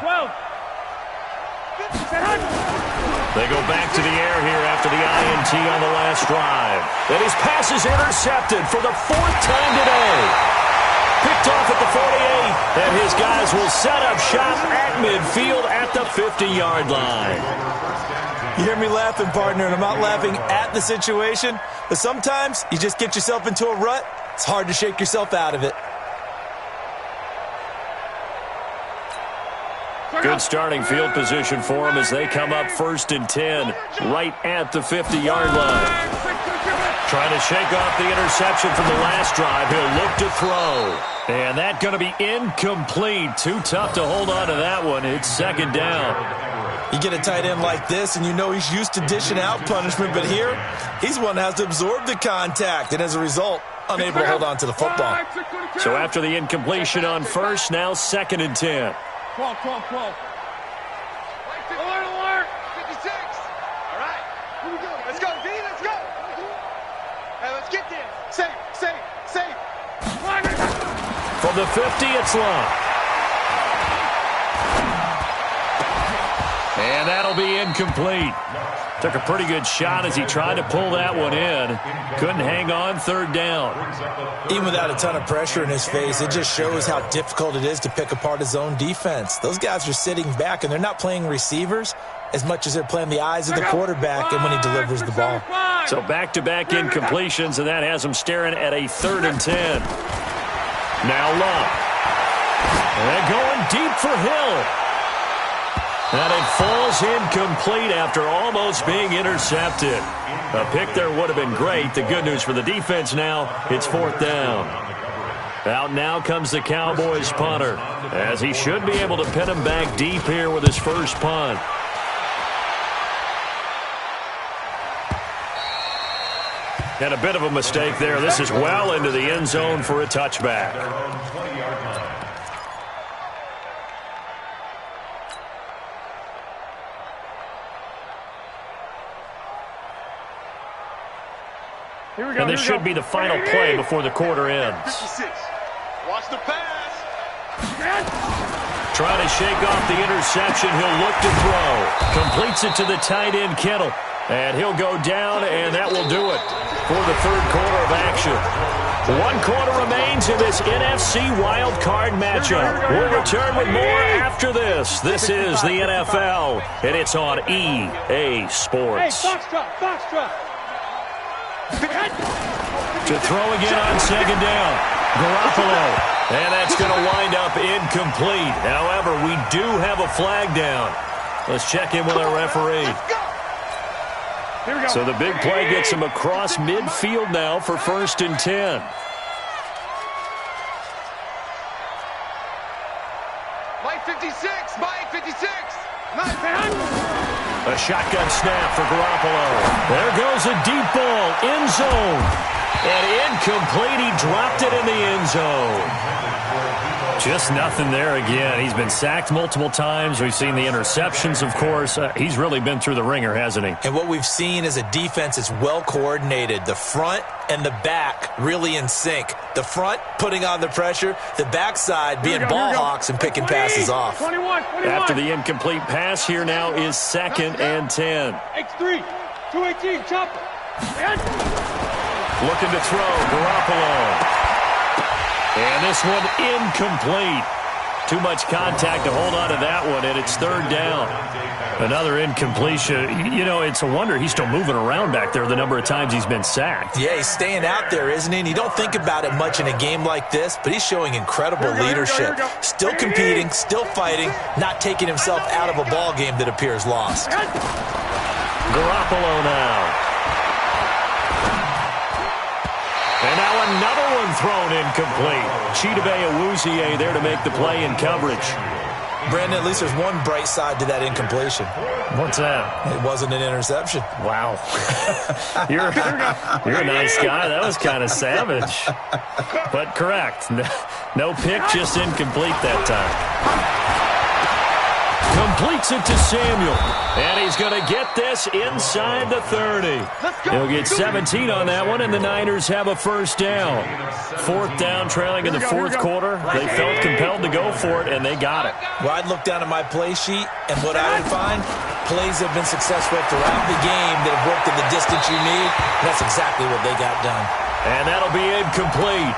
Speaker 1: They go back to the air here after the INT on the last drive. And his pass is intercepted for the fourth time today. Picked off at the 48, and his guys will set up shop at midfield at the 50-yard line.
Speaker 4: You hear me laughing, partner, and I'm not laughing at the situation, but sometimes you just get yourself into a rut. It's hard to shake yourself out of it.
Speaker 1: Good starting field position for them as they come up 1st and 10, right at the 50-yard line. Trying to shake off the interception from the last drive. He'll look to throw. And that's going to be incomplete. Too tough to hold on to that one. It's 2nd down.
Speaker 4: You get a tight end like this, and you know he's used to dishing out punishment, but here, he's one that has to absorb the contact, and as a result, unable to hold on to the football.
Speaker 1: So after the incompletion on first, now 2nd and 10.
Speaker 3: 12. Alert. 56. All right. Here we go. Let's go, D. Let's go. Hey, let's get there. Safe.
Speaker 1: From the 50, it's Long. And that'll be incomplete. Took a pretty good shot as he tried to pull that one in. Couldn't hang on, 3rd down.
Speaker 4: Even without a ton of pressure in his face, it just shows how difficult it is to pick apart his own defense. Those guys are sitting back, and they're not playing receivers as much as they're playing the eyes of the quarterback and when he delivers the ball.
Speaker 1: So back-to-back incompletions, and that has him staring at a 3rd and 10. Now Love. And going deep for Hill. And it falls incomplete after almost being intercepted. A pick there would have been great. The good news for the defense now, it's 4th down. Out now comes the Cowboys punter, as he should be able to pin him back deep here with his first punt. And a bit of a mistake there. This is well into the end zone for a touchback. And this should be the final play before the quarter ends.
Speaker 3: 56. Watch the pass.
Speaker 1: Trying to shake off the interception. He'll look to throw. Completes it to the tight end, Kittle. And he'll go down, and that will do it for the third quarter of action. 1 quarter remains in this NFC Wild Card matchup. We'll return with more after this. This is the NFL, and it's on EA Sports. To throw again on 2nd down. Garoppolo. And that's going to wind up incomplete. However, we do have a flag down. Let's check in with our referee. So the big play gets him across midfield now for 1st and 10.
Speaker 3: Mike 56.
Speaker 1: A shotgun snap for Garoppolo. There goes a deep ball, end zone. And incomplete, he dropped it in the end zone. Just nothing there again. He's been sacked multiple times. We've seen the interceptions, of course. He's really been through the ringer, hasn't he?
Speaker 4: And what we've seen is a defense that's well coordinated. The front and the back really in sync. The front putting on the pressure, the backside being ball hawks and picking passes off.
Speaker 3: 21.
Speaker 1: After the incomplete pass, here now is 2nd and 10.
Speaker 3: X3, 218, chopper.
Speaker 1: Looking to throw, Garoppolo. And this one incomplete. Too much contact to hold on to that one, and it's 3rd down. Another incompletion. You know, it's a wonder he's still moving around back there the number of times he's been sacked.
Speaker 4: Yeah, he's staying out there, isn't he? And you don't think about it much in a game like this, but he's showing incredible leadership. Still competing, still fighting, not taking himself out of a ball game that appears lost.
Speaker 1: Garoppolo now. And now another one thrown incomplete. Chidobe Awuzie there to make the play in coverage.
Speaker 4: Brandon, at least there's one bright side to that incompletion.
Speaker 1: What's that?
Speaker 4: It wasn't an interception.
Speaker 1: Wow. You're a nice guy. That was kind of savage. But correct. No pick, just incomplete that time. Completes it to Samuel. And he's going to get this inside the 30. He'll get 17 on that one, and the Niners have a first down. Fourth down, trailing in the fourth quarter. They felt compelled to go for it, and they got it.
Speaker 4: Well, I'd look down at my play sheet, and what I would find, plays have been successful throughout the game that have worked in the distance you need. That's exactly what they got done.
Speaker 1: And that'll be incomplete.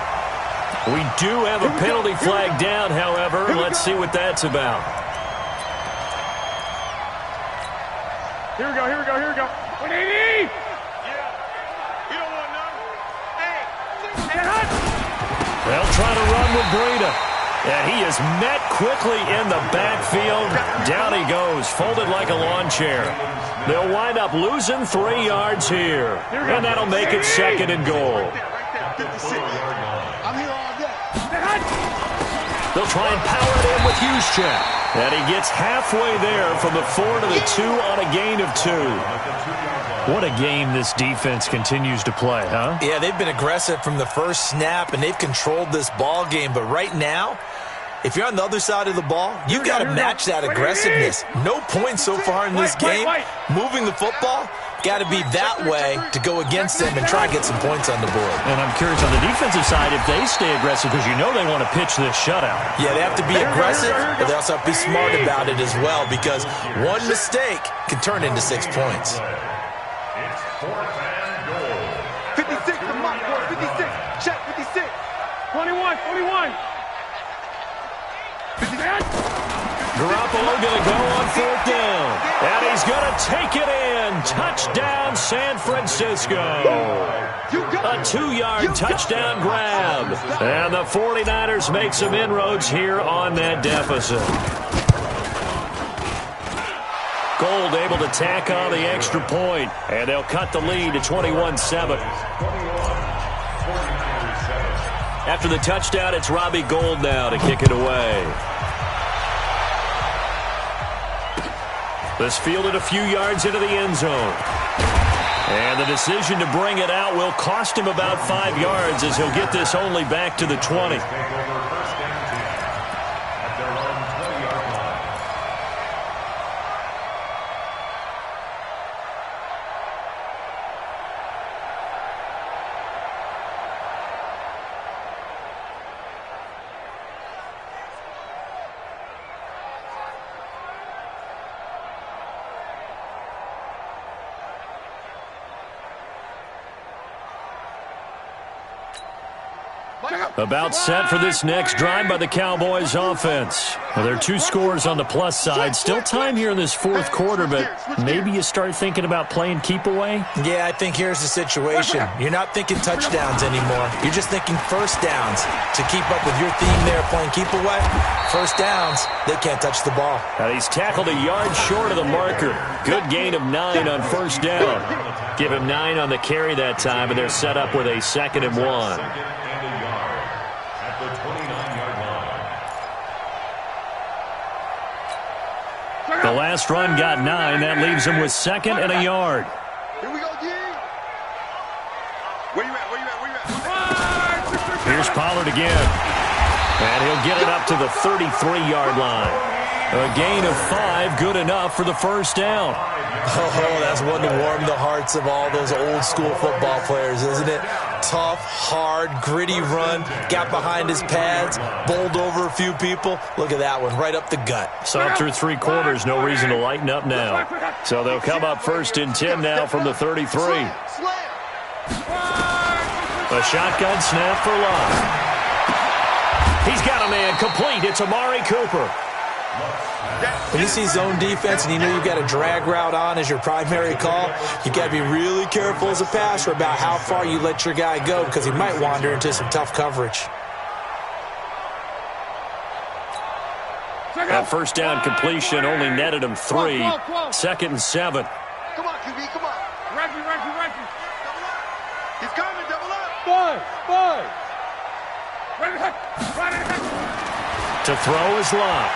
Speaker 1: We do have a penalty flag down, however. Let's see what that's about.
Speaker 3: Here we go, here we go, here we go. 180! Yeah. You don't want none. Hey.
Speaker 1: They'll try to run with Breida. And he is met quickly in the backfield. Down he goes, folded like a lawn chair. They'll wind up losing 3 yards here. And that'll make it second and goal.
Speaker 3: Right there, 56. I'm here all day.
Speaker 1: They'll try and power it in with Juszczyk. And he gets halfway there from the 4 to the 2 on a gain of 2. What a game this defense continues to play, huh?
Speaker 4: Yeah, they've been aggressive from the first snap, and they've controlled this ball game. But right now, if you're on the other side of the ball, you've got to match that aggressiveness. No points so far in this game. Moving the football, got to be that way to go against them and try and get some points on the board.
Speaker 1: And I'm curious on the defensive side if they stay aggressive, because you know they want to pitch this shutout.
Speaker 4: Yeah, they have to be aggressive, but they also have to be smart about it as well, because one mistake can turn into 6 points.
Speaker 2: It's fourth and goal.
Speaker 3: 56 to my boy, 56. Check, 56. 21, 21. 56.
Speaker 1: Garoppolo going to go on fourth down. And he's going to take it in. Touchdown, San Francisco. A 2-yard touchdown grab. And the 49ers make some inroads here on that deficit. Gold able to tack on the extra point. And they'll cut the lead to 21-7. After the touchdown, it's Robbie Gould now to kick it away. This fielded a few yards into the end zone. And the decision to bring it out will cost him about 5 yards, as he'll get this only back to the 20. About set for this next drive by the Cowboys offense. Well, there are 2 scores on the plus side. Still time here in this fourth quarter, but maybe you start thinking about playing keep away?
Speaker 4: Yeah, I think here's the situation. You're not thinking touchdowns anymore. You're just thinking first downs. To keep up with your theme there, playing keep away, first downs, they can't touch the ball.
Speaker 1: And he's tackled a yard short of the marker. Good gain of 9 on first down. Give him 9 on the carry that time, and they're set up with a 2nd and 1. The last run got 9. That leaves him with 2nd and a yard.
Speaker 3: Here we go, G. Where you at? Where you at? Where you at?
Speaker 1: Here's Pollard again. And he'll get it up to the 33-yard line. A gain of 5, good enough for the first down.
Speaker 4: Oh, that's one to warm the hearts of all those old-school football players, isn't it? Tough, hard, gritty run, got behind his pads, bowled over a few people. Look at that one, right up the gut.
Speaker 1: So through 3 quarters, no reason to lighten up now. So they'll come up 1st and 10 now from the 33. A shotgun snap for Love. He's got a man complete. It's Amari Cooper.
Speaker 4: When you see zone defense and you know you've got a drag route on as your primary call, you've got to be really careful as a passer about how far you let your guy go, because he might wander into some tough coverage.
Speaker 1: That first down completion only netted him 3. 2nd and 7.
Speaker 3: Come on, QB, come on. Reggie. Double up. He's coming, double up. 5. Right ahead.
Speaker 1: To throw is Love.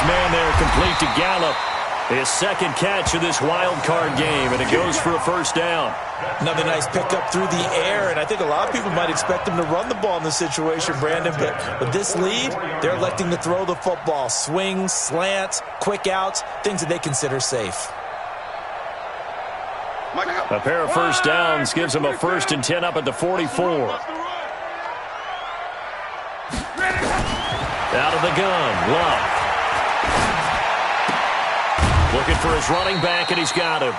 Speaker 1: man there, complete to Gallup. His second catch of this wild card game, and it goes for a first down.
Speaker 4: Another nice pickup through the air, and I think a lot of people might expect him to run the ball in this situation, Brandon, but with this lead, they're electing to throw the football. Swings, slants, quick outs, things that they consider safe.
Speaker 1: A pair of first downs gives them a 1st and 10 up at the 44. Out of the gun, Luck. Looking for his running back, and he's got him.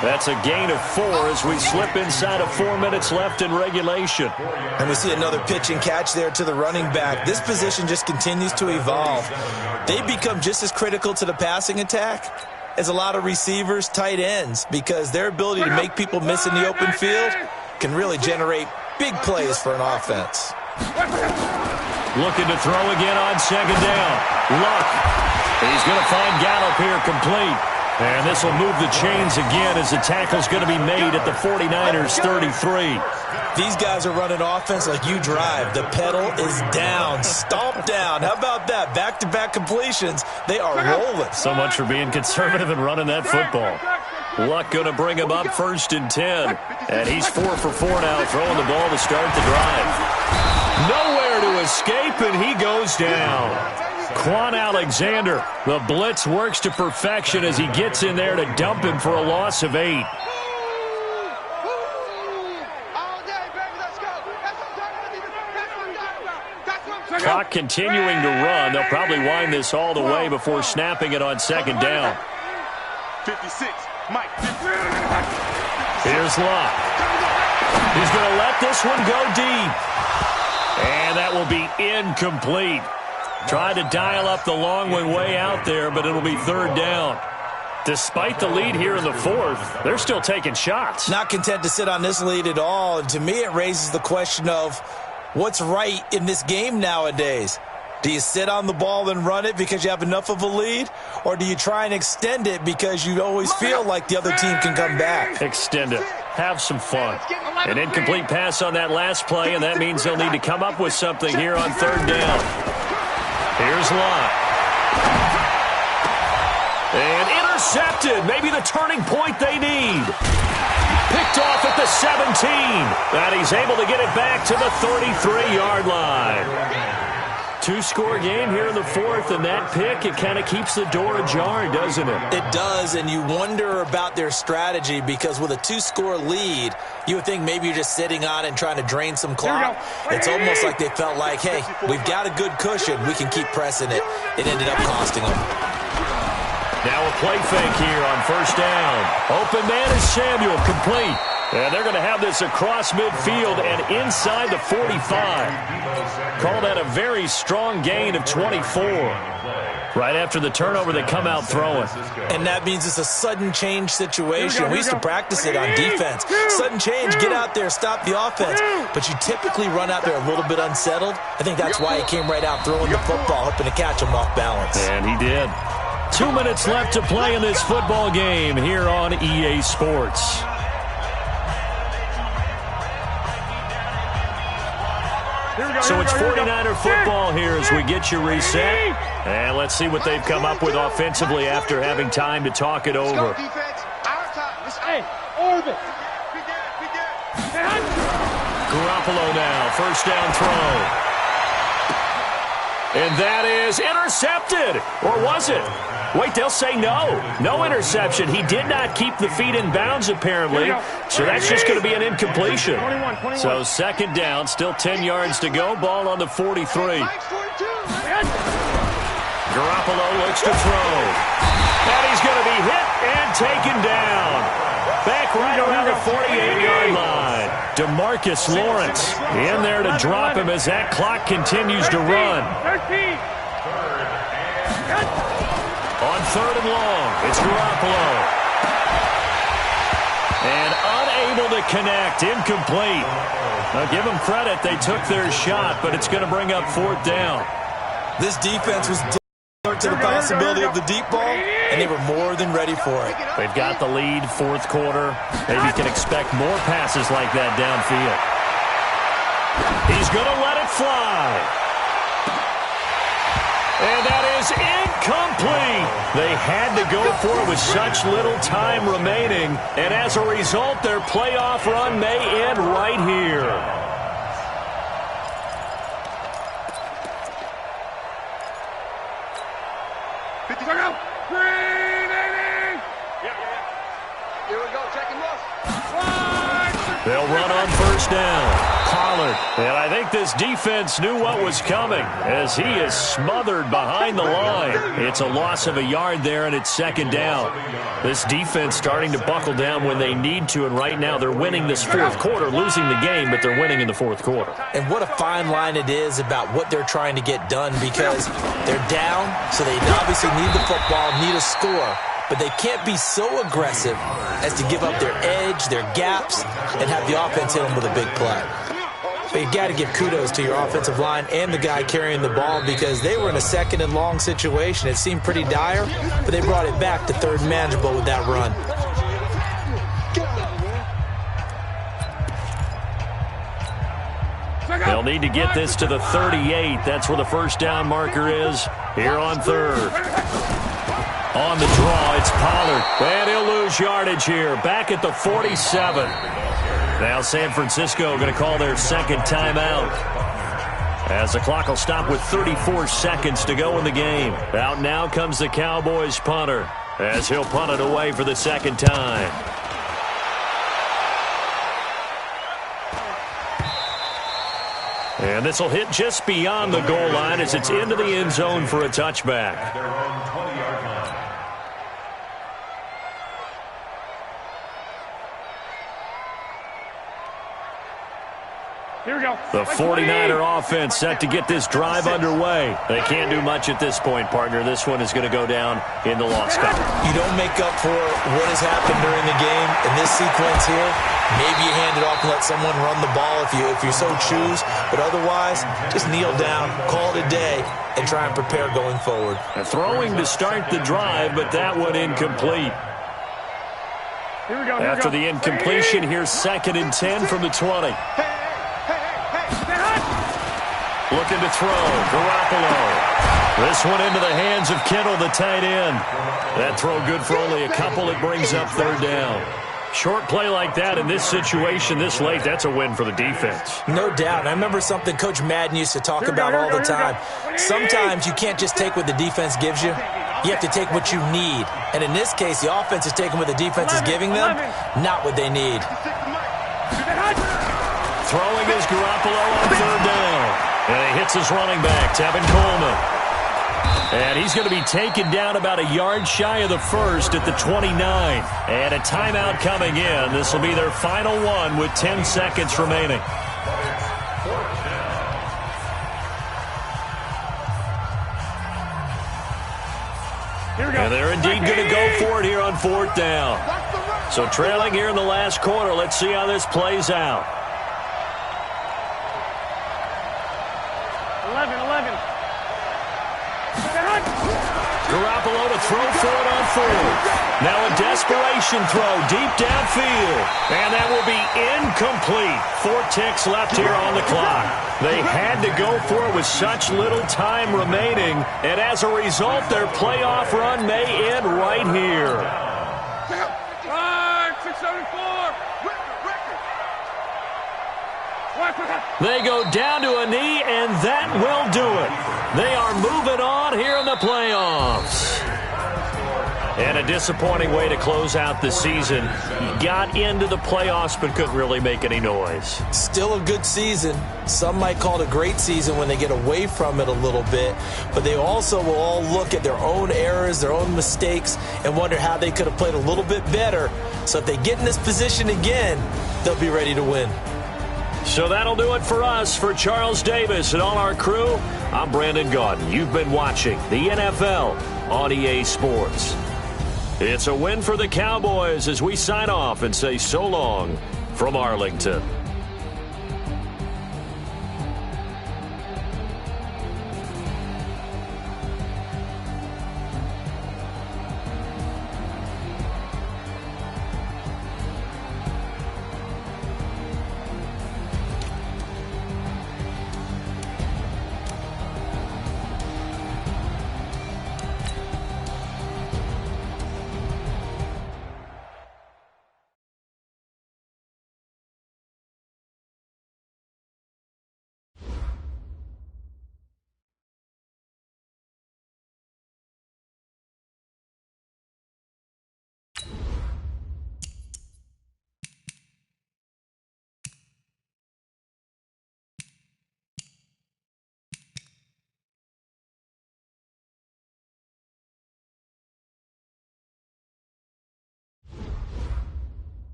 Speaker 1: That's a gain of 4 as we slip inside of 4 minutes left in regulation.
Speaker 4: And we see another pitch and catch there to the running back. This position just continues to evolve. They become just as critical to the passing attack as a lot of receivers, tight ends, because their ability to make people miss in the open field can really generate big plays for an offense.
Speaker 1: Looking to throw again on second down. Luck. He's going to find Gallup here complete. And this will move the chains again as the tackle's going to be made at the 49ers 33.
Speaker 4: These guys are running offense like you drive. The pedal is down, stomp down. How about that? Back-to-back completions. They are rolling.
Speaker 1: So much for being conservative and running that football. Luck going to bring him up 1st and 10. And he's 4 for 4 now, throwing the ball to start the drive. Nowhere to escape, and he goes down. Quan Alexander, the blitz works to perfection as he gets in there to dump him for a loss of 8. Clock continuing to run. They'll probably wind this all the way before snapping it on second down.
Speaker 3: 56, Mike.
Speaker 1: Here's Luck. He's going to let this one go deep. And that will be incomplete. Tried to dial up the long way out there, but it'll be 3rd down. Despite the lead here in the 4th, they're still taking shots.
Speaker 4: Not content to sit on this lead at all. And to me, it raises the question of what's right in this game nowadays. Do you sit on the ball and run it because you have enough of a lead? Or do you try and extend it because you always feel like the other team can come back?
Speaker 1: Extend it. Have some fun. An incomplete pass on that last play, and that means they'll need to come up with something here on 3rd down. Here's Luck. And intercepted. Maybe the turning point they need. Picked off at the 17. And he's able to get it back to the 33-yard line. 2-score game here in the 4th, and that pick, it kind of keeps the door ajar, doesn't it?
Speaker 4: It does, and you wonder about their strategy because with a 2-score lead, you would think maybe you're just sitting on it and trying to drain some clock. It's almost like they felt like, hey, we've got a good cushion. We can keep pressing it. It ended up costing them.
Speaker 1: Now a play fake here on 1st down. Open man is Samuel, complete. And they're going to have this across midfield and inside the 45. Call that a very strong gain of 24. Right after the turnover, they come out throwing.
Speaker 4: And that means it's a sudden change situation. We used to practice it on defense. Sudden change, get out there, stop the offense. But you typically run out there a little bit unsettled. I think that's why he came right out throwing the football, hoping to catch him off balance.
Speaker 1: And he did. 2 minutes left to play in this football game here on EA Sports. So it's 49er football here as we get you reset. And let's see what they've come up with offensively after having time to talk it over. Garoppolo now, 1st down throw. And that is intercepted. Or was it? Wait, they'll say no. No interception. He did not keep the feet in bounds, apparently. So that's just going to be an incompletion. So 2nd down, still 10 yards to go. Ball on the 43. Garoppolo looks to throw. And he's going to be hit and taken down. Back right around the 48-yard line. DeMarcus Lawrence in there to drop him as that clock continues to run. On 3rd and long, it's Garoppolo. And unable to connect, incomplete. Now give them credit, they took their shot, but it's going to bring up 4th down.
Speaker 4: This defense was alert to the possibility of the deep ball, and they were more than ready for it.
Speaker 1: They've got the lead, 4th quarter. Maybe you can expect more passes like that downfield. He's going to let it fly. And that is incomplete. They had to go for it with such little time remaining, and as a result, their playoff run may end right here.
Speaker 3: Here we go, check and rush.
Speaker 1: They'll run on first down. Pollard. And I think this defense knew what was coming as he is smothered behind the line. It's a loss of a yard there, and it's second down. This defense starting to buckle down when they need to, and right now they're winning this fourth quarter, losing the game, but they're winning in the fourth quarter.
Speaker 4: And what a fine line it is about what they're trying to get done, because they're down, so they obviously need the football, need a score. But they can't be so aggressive as to give up their edge, their gaps, and have the offense hit them with a big play. But you got to give kudos to your offensive line and the guy carrying the ball, because they were in a second and long situation. It seemed pretty dire, but they brought it back to third and manageable with that run.
Speaker 1: They'll need to get this to the 38. That's where the first down marker is here on third. On the draw, it's Pollard. And he'll lose yardage here. Back at the 47. Now San Francisco going to call their second timeout, as the clock will stop with 34 seconds to go in the game. Out now comes the Cowboys punter, as he'll punt it away for the second time. And this will hit just beyond the goal line as it's into the end zone for a touchback.
Speaker 2: Their own 20-yard line.
Speaker 3: Here we go.
Speaker 1: The 49er offense set to get this drive underway. They can't do much at this point, partner. This one is going to go down in the loss column.
Speaker 4: You don't make up for what has happened during the game in this sequence here. Maybe you hand it off and let someone run the ball if you so choose. But otherwise, just kneel down, call it a day, and try and prepare going forward.
Speaker 1: Throwing to start the drive, but that one incomplete.
Speaker 3: Here we go.
Speaker 1: After the incompletion, here's 2nd and 10 from the 20. Looking to throw, Garoppolo. This one into the hands of Kittle, the tight end. That throw good for only a couple. It brings up third down. Short play like that in this situation this late, that's a win for the defense.
Speaker 4: No doubt. I remember something Coach Madden used to talk about all the time. Sometimes you can't just take what the defense gives you. You have to take what you need. And in this case, the offense is taking what the defense is giving them, not what they need.
Speaker 1: Throwing is Garoppolo on third down. And he hits his running back, Tevin Coleman. And he's going to be taken down about a yard shy of the first at the 29. And a timeout coming in. This will be their final one with 10 seconds remaining. And they're indeed going to go for it here on fourth down. So trailing here in the last quarter. Let's see how this plays out.
Speaker 3: 11.
Speaker 1: Garoppolo to throw for it on fourth. Now a desperation throw deep downfield. And that will be incomplete. 4 ticks left here on the clock. They had to go for it with such little time remaining. And as a result, their playoff run may end right here.
Speaker 3: 674.
Speaker 1: They go down to a knee, and that will do it. They are moving on here in the playoffs. And a disappointing way to close out the season. You got into the playoffs but couldn't really make any noise.
Speaker 4: Still a good season. Some might call it a great season when they get away from it a little bit. But they also will all look at their own errors, their own mistakes, and wonder how they could have played a little bit better. So if they get in this position again, they'll be ready to win.
Speaker 1: So that'll do it for us. For Charles Davis and all our crew, I'm Brandon Gaudin. You've been watching the NFL on EA Sports. It's a win for the Cowboys as we sign off and say so long from Arlington.